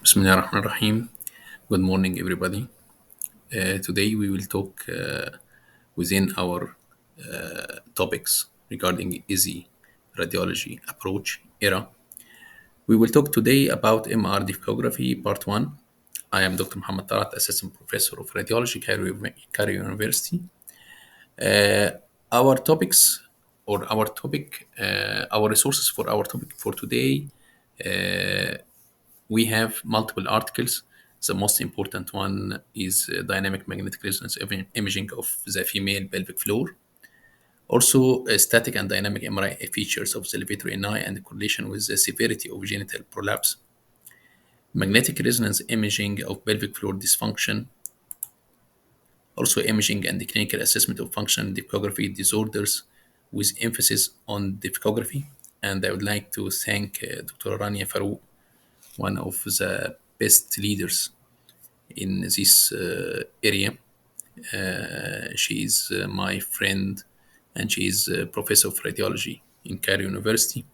Bismillah ar-Rahman ar-Rahim. Good morning, everybody. Today we will talk within our topics regarding easy radiology approach era. We will talk today about MR Defecography Part 1. I am Dr. Muhammad Tarat, Assistant Professor of Radiology, Cairo University. Uh, our topics or our topic, our resources for our topic for today, we have multiple articles. The most important one is dynamic magnetic resonance imaging of the female pelvic floor. Also, static and dynamic MRI features of the levator ani and correlation with the severity of genital prolapse. Magnetic resonance imaging of pelvic floor dysfunction. Also, imaging and the clinical assessment of functional defecography disorders with emphasis on defecography. And I would like to thank Dr. Rania Farouk, one of the best leaders in this area. She is my friend and she is a professor of radiology in Cairo University.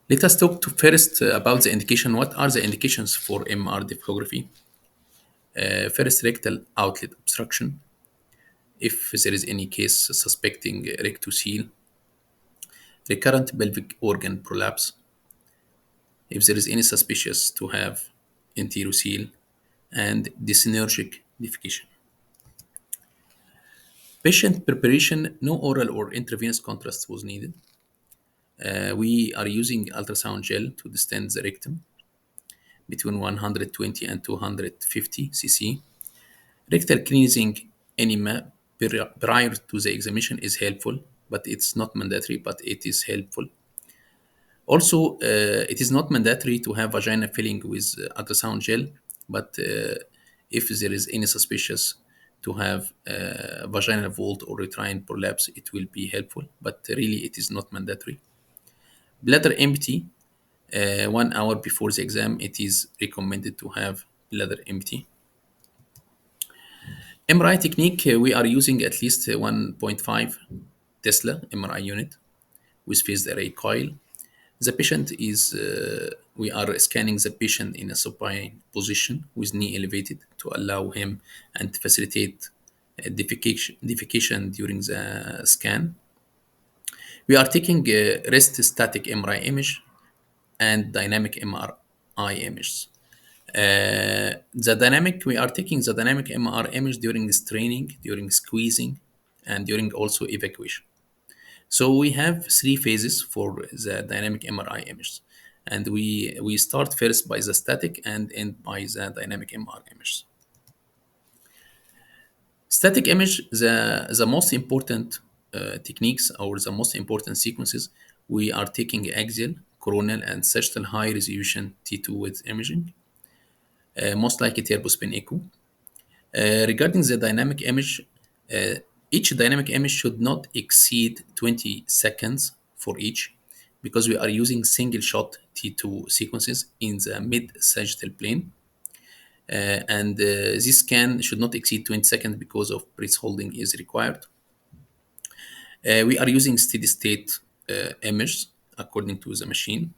Let us talk to first about the indication. What are the indications for MR defecography? First, rectal outlet obstruction. If there is any case suspecting rectocele, recurrent pelvic organ prolapse. If there is any suspicious to have enterocele and dysynergic defecation. Patient preparation, no oral or intravenous contrast was needed. We are using ultrasound gel to distend the rectum between 120 and 250 cc. Rectal cleansing enema prior to the examination is helpful, but it's not mandatory, but it is helpful. Also, it is not mandatory to have vagina filling with ultrasound gel, but if there is any suspicious to have vaginal vault or uterine prolapse, it will be helpful, but really it is not mandatory. Bladder empty, 1 hour before the exam, it is recommended to have bladder empty. MRI technique, we are using at least 1.5 Tesla MRI unit with phased array coil. The patient is, we are scanning the patient in a supine position with knee elevated to allow him and facilitate defecation during the scan. We are taking rest static MRI image and dynamic MRI images. The dynamic, we are taking the dynamic MR image during straining, during squeezing, and during also evacuation. So we have 3 phases for the dynamic MRI images. And we start first by the static and end by the dynamic MR images. Static image, the most important techniques or the most important sequences, we are taking axial, coronal, and sagittal high resolution T2 with imaging, most likely turbospin echo. Regarding the dynamic image, uh, each dynamic image should not exceed 20 seconds for each because we are using single shot T2 sequences in the mid sagittal plane. And this scan should not exceed 20 seconds because of breath holding is required. We are using steady state image according to the machine.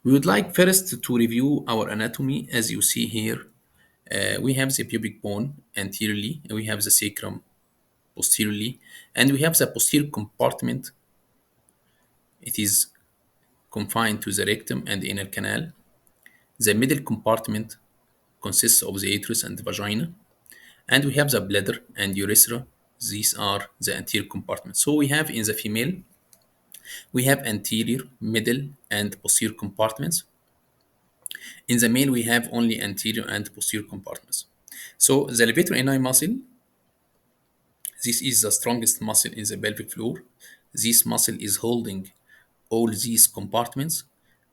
We would like first to review our anatomy. As you see here, we have the pubic bone anteriorly, and we have the sacrum posteriorly, and we have the posterior compartment. It is confined to the rectum and the inner canal. The middle compartment consists of the uterus and the vagina, and we have the bladder and urethra. These are the anterior compartments. So we have in the female, we have anterior, middle, and posterior compartments. In the male, we have only anterior and posterior compartments. So the levator ani muscle, this is the strongest muscle in the pelvic floor. This muscle is holding all these compartments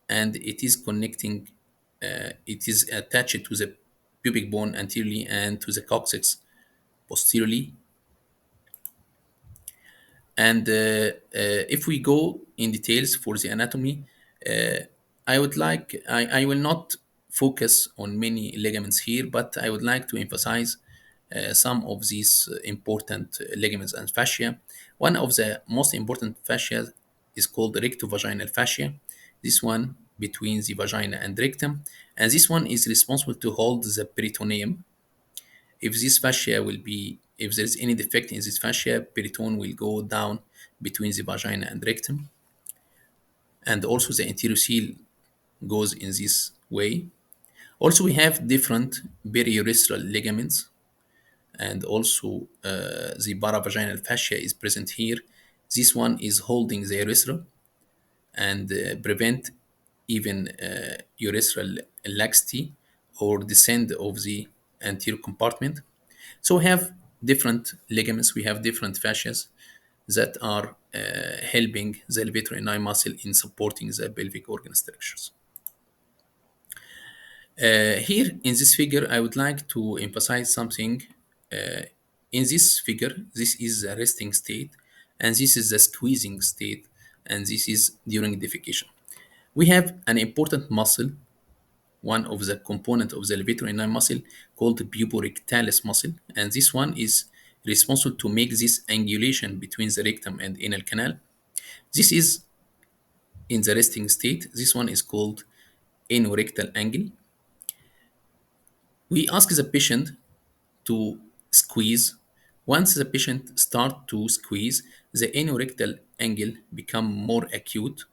and it is connecting, it is attached to the pubic bone anteriorly and to the coccyx posteriorly. And if we go in details for the anatomy, uh, I will not focus on many ligaments here, but I would like to emphasize some of these important ligaments and fascia. One of the most important fascia is called rectovaginal fascia. this one between the vagina and rectum, and this one is responsible to hold the peritoneum. If this fascia will be, if there's any defect in this fascia, periton will go down between the vagina and rectum, and also the anterior seal goes in this way. Also, we have different periurethral ligaments, and also the paravaginal fascia is present here. This one is holding the urethra and prevent even urethral laxity or descent of the anterior compartment. So we have different ligaments, we have different fascias that are helping the elevator ani muscle in supporting the pelvic organ structures. Here in this figure, I would like to emphasize something. Uh, in this figure, this is the resting state, and this is the squeezing state, and this is during defecation. We have an important muscle, one of the component of the elevator ani muscle called the puborectalis muscle, and this one is responsible to make this angulation between the rectum and anal canal. This is in the resting state. This one is called anorectal angle. We ask the patient to squeeze. Once the patient start to squeeze, the anorectal angle become more acute,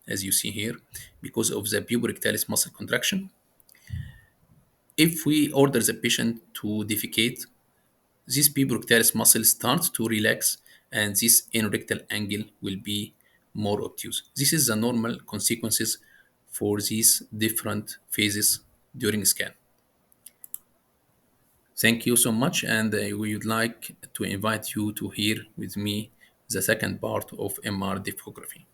as you see here, because of the puborectalis muscle contraction. If we order the patient to defecate, this puborectalis muscle starts to relax and this anorectal angle will be more obtuse. This is the normal consequences for these different phases during scan. Thank you so much, and we would like to invite you to hear with me the second part of MR defecography.